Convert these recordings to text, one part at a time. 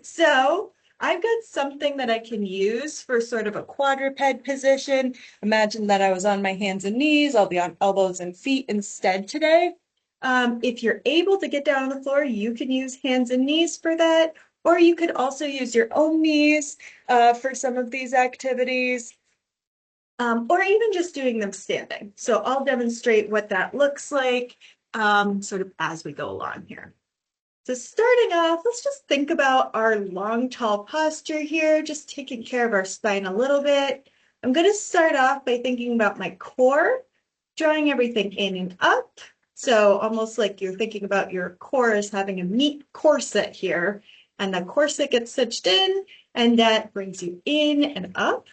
So I've got something that I can use for sort of a quadruped position. Imagine that I was on my hands and knees. I'll be on elbows and feet instead today. If you're able to get down on the floor, you can use hands and knees for that, or you could also use your own knees for some of these activities, or even just doing them standing. So I'll demonstrate what that looks like sort of as we go along here. So starting off, let's just think about our long, tall posture here, just taking care of our spine a little bit. I'm going to start off by thinking about my core, drawing everything in and up. So almost like you're thinking about your core as having a meat corset here, and the corset gets stitched in, and that brings you in and up.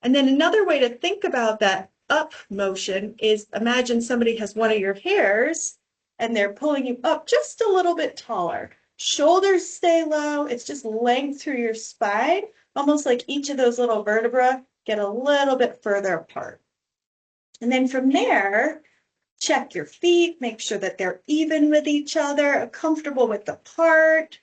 And then another way to think about that up motion is imagine somebody has one of your hairs and they're pulling you up just a little bit taller. Shoulders stay low. It's just length through your spine, almost like each of those little vertebrae get a little bit further apart. And then from there, check your feet, make sure that they're even with each other, comfortable with the part.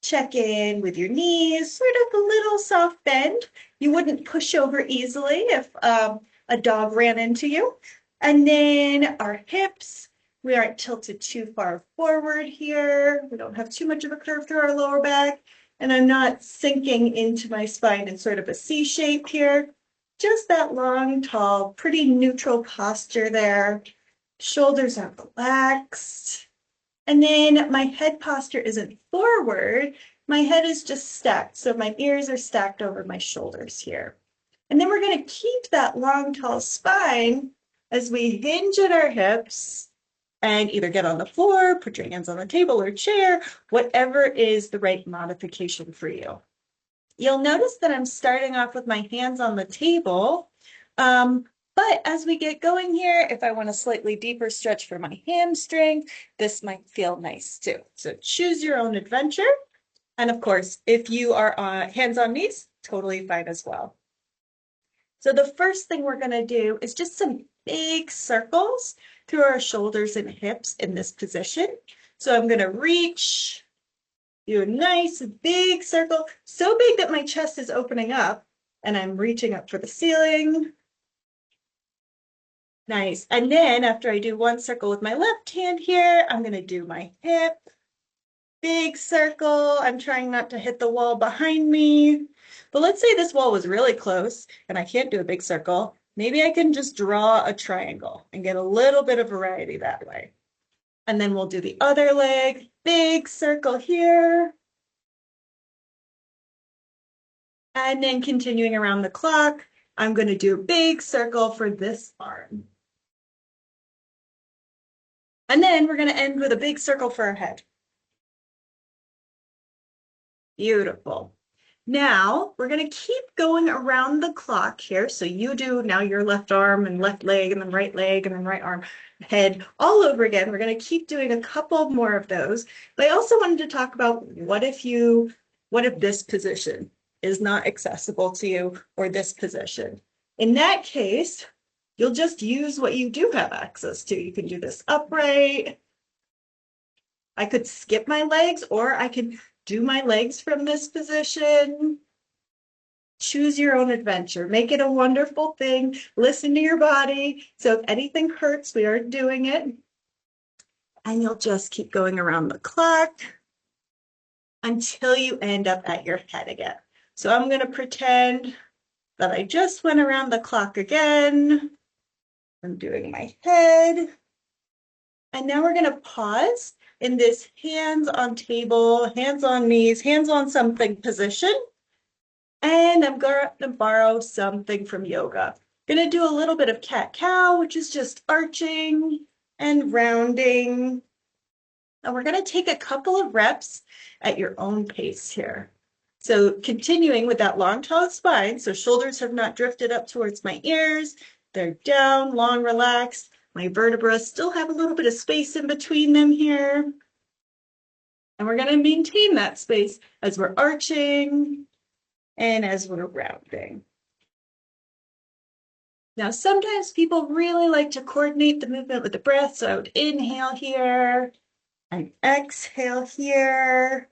Check in with your knees, sort of a little soft bend. You wouldn't push over easily if a dog ran into you. And then our hips, we aren't tilted too far forward here. We don't have too much of a curve through our lower back. And I'm not sinking into my spine in sort of a C shape here. Just that long, tall, pretty neutral posture there. Shoulders are relaxed. And then my head posture isn't forward. My head is just stacked. So my ears are stacked over my shoulders here. And then we're going to keep that long, tall spine as we hinge at our hips and either get on the floor, put your hands on the table or chair, whatever is the right modification for you. You'll notice that I'm starting off with my hands on the table. But as we get going here, if I want a slightly deeper stretch for my hamstring, this might feel nice too. So choose your own adventure. And of course, if you are hands on knees, totally fine as well. So the first thing we're going to do is just some big circles through our shoulders and hips in this position. So I'm going to reach, do a nice big circle, so big that my chest is opening up and I'm reaching up for the ceiling. Nice. And then after I do one circle with my left hand here, I'm going to do my hip. Big circle. I'm trying not to hit the wall behind me. But let's say this wall was really close and I can't do a big circle. Maybe I can just draw a triangle and get a little bit of variety that way. And then we'll do the other leg. Big circle here. And then continuing around the clock, I'm going to do a big circle for this arm. And then we're going to end with a big circle for our head. Beautiful. Now we're going to keep going around the clock here. So you do now your left arm and left leg and then right leg and then right arm, head all over again. We're going to keep doing a couple more of those. But I also wanted to talk about what if this position is not accessible to you or this position. In that case, you'll just use what you do have access to. You can do this upright. I could skip my legs or I could do my legs from this position. Choose your own adventure. Make it a wonderful thing. Listen to your body. So if anything hurts, we aren't doing it. And you'll just keep going around the clock until you end up at your head again. So I'm going to pretend that I just went around the clock again. I'm doing my head. And now we're going to pause in this hands on table, hands on knees, hands on something position. And I'm going to borrow something from yoga. Going to do a little bit of cat-cow, which is just arching and rounding. And we're going to take a couple of reps at your own pace here. So continuing with that long, tall spine, so shoulders have not drifted up towards my ears. They're down, long, relaxed. My vertebrae still have a little bit of space in between them here. And we're going to maintain that space as we're arching and as we're rounding. Now, sometimes people really like to coordinate the movement with the breath. So I would inhale here and exhale here.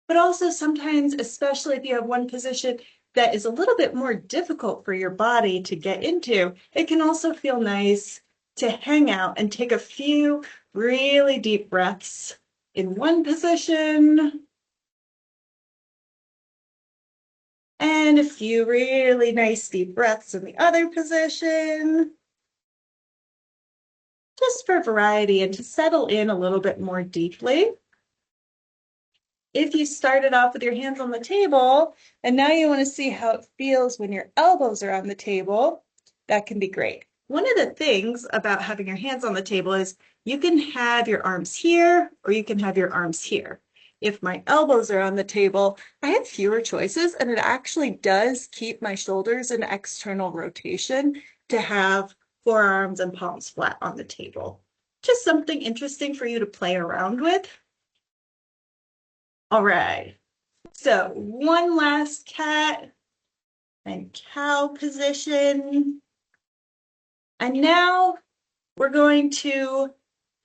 but also sometimes, especially if you have one position that is a little bit more difficult for your body to get into, it can also feel nice to hang out and take a few really deep breaths in one position and a few really nice deep breaths in the other position, just for variety and to settle in a little bit more deeply. If you started off with your hands on the table and now you want to see how it feels when your elbows are on the table, that can be great. One of the things about having your hands on the table is you can have your arms here or you can have your arms here. If my elbows are on the table, I have fewer choices, and it actually does keep my shoulders in external rotation to have forearms and palms flat on the table. Just something interesting for you to play around with. All right, so one last cat and cow position. And now we're going to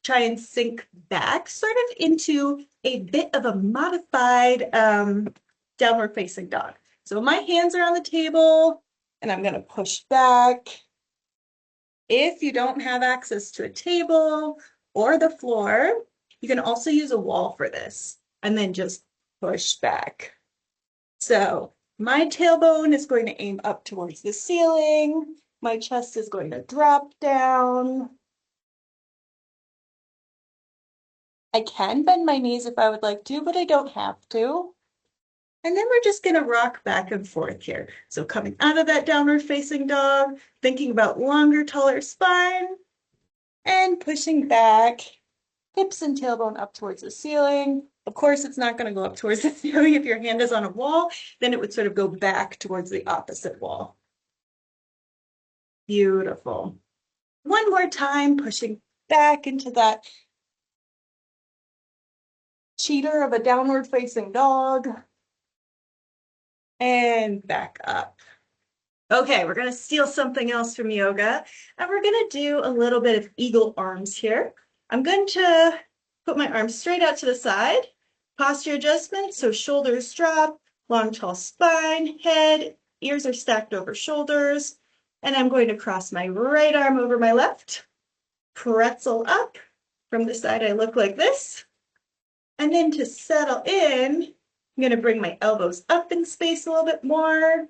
try and sink back sort of into a bit of a modified downward facing dog. So my hands are on the table and I'm going to push back. If you don't have access to a table or the floor, you can also use a wall for this and then just push back. So my tailbone is going to aim up towards the ceiling. My chest is going to drop down. I can bend my knees if I would like to, but I don't have to. And then we're just going to rock back and forth here. So coming out of that downward facing dog, thinking about longer, taller spine, and pushing back, hips and tailbone up towards the ceiling. Of course, it's not going to go up towards the ceiling. If your hand is on a wall, then it would sort of go back towards the opposite wall. Beautiful. One more time, pushing back into that cheater of a downward facing dog. And back up. Okay, we're going to steal something else from yoga, and we're going to do a little bit of eagle arms here. I'm going to put my arms straight out to the side, posture adjustment, so shoulders drop, long, tall spine, head, ears are stacked over shoulders, and I'm going to cross my right arm over my left, pretzel up. From the side, I look like this. And then to settle in, I'm going to bring my elbows up in space a little bit more,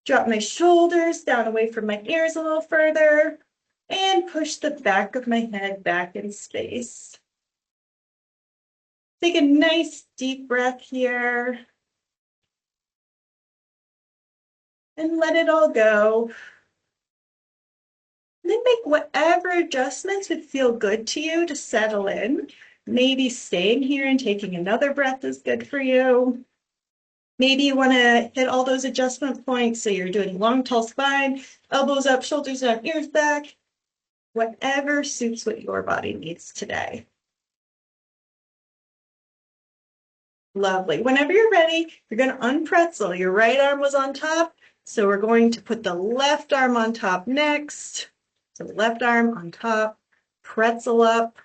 drop my shoulders down away from my ears a little further, and push the back of my head back in space. Take a nice deep breath here. And let it all go. And then make whatever adjustments would feel good to you to settle in. Maybe staying here and taking another breath is good for you. Maybe you want to hit all those adjustment points. So you're doing long, tall spine, elbows up, shoulders down, ears back. Whatever suits what your body needs today. Lovely. Whenever you're ready, you're going to unpretzel. Your right arm was on top, so we're going to put the left arm on top next. So left arm on top, pretzel up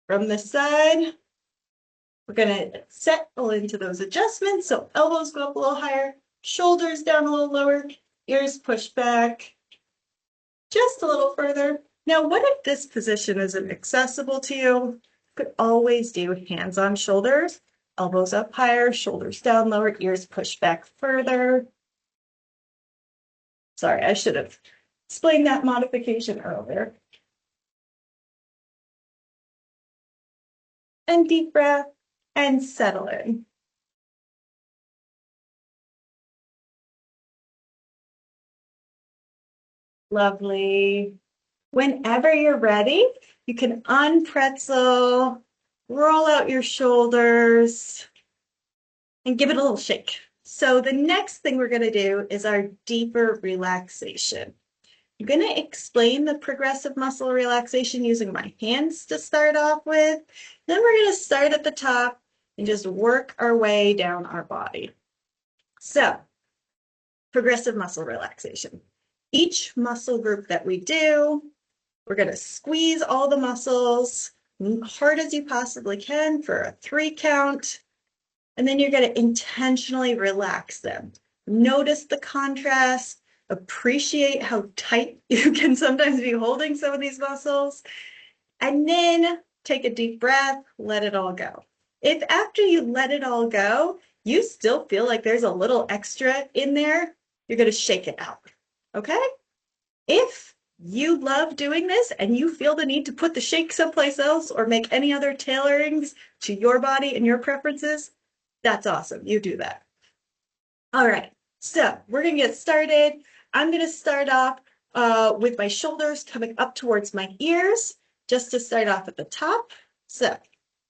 from the side. We're going to settle into those adjustments. So elbows go up a little higher, shoulders down a little lower, ears push back just a little further. Now, what if this position isn't accessible to you? You could always do hands on shoulders, elbows up higher, shoulders down lower, ears push back further. Sorry, I should have explained that modification earlier. And deep breath and settle in. Lovely. Whenever you're ready, you can unpretzel, roll out your shoulders, and give it a little shake. So the next thing we're going to do is our deeper relaxation. I'm going to explain the progressive muscle relaxation using my hands to start off with. Then we're going to start at the top and just work our way down our body. So, progressive muscle relaxation. Each muscle group that we do, we're going to squeeze all the muscles hard as you possibly can for a 3 count. And then you're going to intentionally relax them. Notice the contrast, appreciate how tight you can sometimes be holding some of these muscles, and then take a deep breath, let it all go. If after you let it all go, you still feel like there's a little extra in there, you're going to shake it out. Okay? If you love doing this and you feel the need to put the shake someplace else or make any other tailorings to your body and your preferences, that's awesome. You do that. All right, so we're gonna get started. I'm gonna start off with my shoulders coming up towards my ears, just to start off at the top. So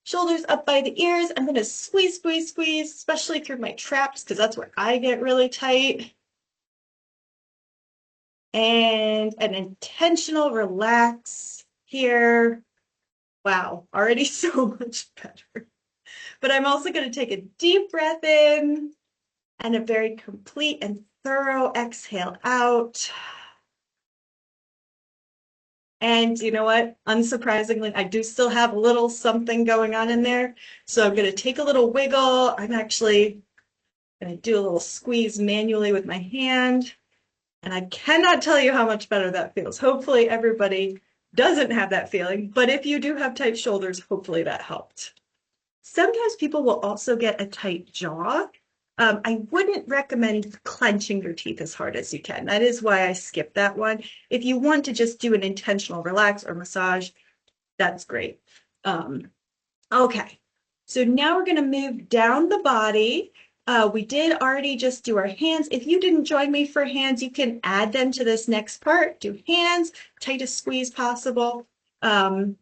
shoulders up by the ears. I'm gonna squeeze, squeeze, squeeze, especially through my traps, because that's where I get really tight. And an intentional relax here. Wow, already so much better. But I'm also going to take a deep breath in and a very complete and thorough exhale out. And you know what? Unsurprisingly, I do still have a little something going on in there. So I'm going to take a little wiggle. I'm actually going to do a little squeeze manually with my hand. And I cannot tell you how much better that feels. Hopefully everybody doesn't have that feeling, but if you do have tight shoulders, hopefully that helped. Sometimes people will also get a tight jaw. I wouldn't recommend clenching your teeth as hard as you can. That is why I skipped that one. If you want to just do an intentional relax or massage, that's great. Okay, so now we're going to move down the body. We did already just do our hands. If you didn't join me for hands, you can add them to this next part. Do hands, tightest squeeze possible. And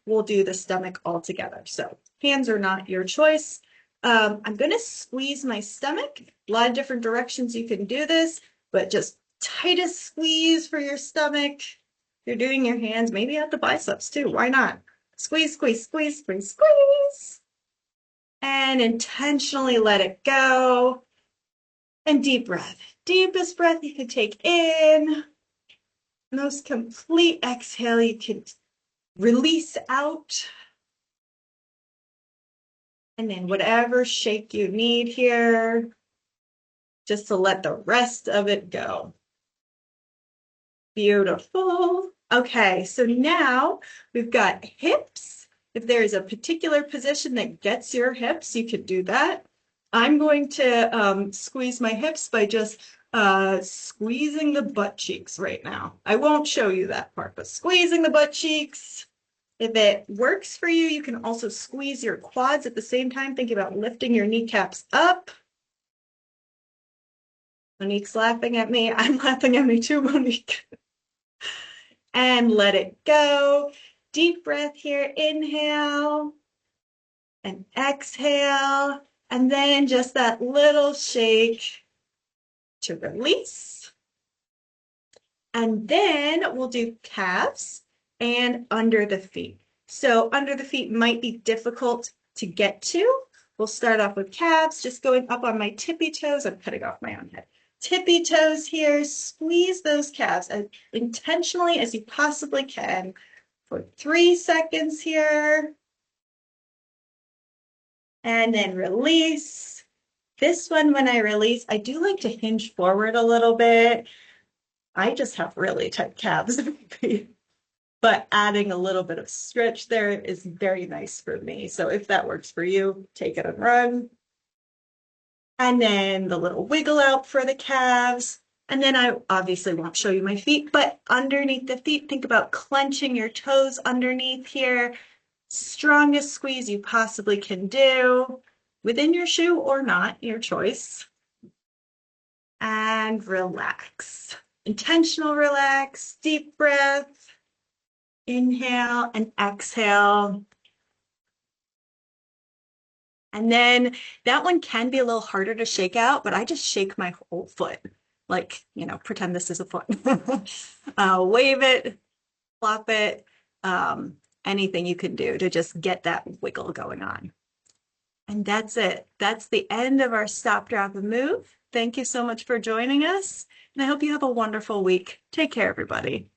we'll do the stomach all together. So hands are not your choice. I'm going to squeeze my stomach. A lot of different directions you can do this, but just tightest squeeze for your stomach. If you're doing your hands, maybe at the biceps too. Why not? Squeeze, squeeze, squeeze, squeeze, squeeze. And intentionally let it go. And deep breath. Deepest breath you can take in. Most complete exhale you can release out. And then whatever shake you need here, just to let the rest of it go. Beautiful. Okay, so now we've got hips. If there's a particular position that gets your hips, you could do that. I'm going to squeeze my hips by just squeezing the butt cheeks right now. I won't show you that part, but squeezing the butt cheeks. If it works for you, you can also squeeze your quads at the same time. Think about lifting your kneecaps up. Monique's laughing at me. I'm laughing at me too, Monique. And let it go. Deep breath here. Inhale and exhale. And then just that little shake to release. And then we'll do calves and under the feet. So under the feet might be difficult to get to. We'll start off with calves, just going up on my tippy toes. I'm cutting off my own head. Tippy toes here, squeeze those calves as intentionally as you possibly can for 3 seconds here. And then release. This one, when I release, I do like to hinge forward a little bit. I just have really tight calves, but adding a little bit of stretch there is very nice for me. So if that works for you, take it and run. And then the little wiggle out for the calves. And then I obviously won't show you my feet, but underneath the feet, think about clenching your toes underneath here. Strongest squeeze you possibly can do within your shoe or not, your choice. And relax. Intentional relax, deep breath. Inhale and exhale. And then that one can be a little harder to shake out, but I just shake my whole foot. Like, pretend this is a foot. Wave it, flop it, anything you can do to just get that wiggle going on. And that's it. That's the end of our stop, drop, and move. Thank you so much for joining us. And I hope you have a wonderful week. Take care, everybody.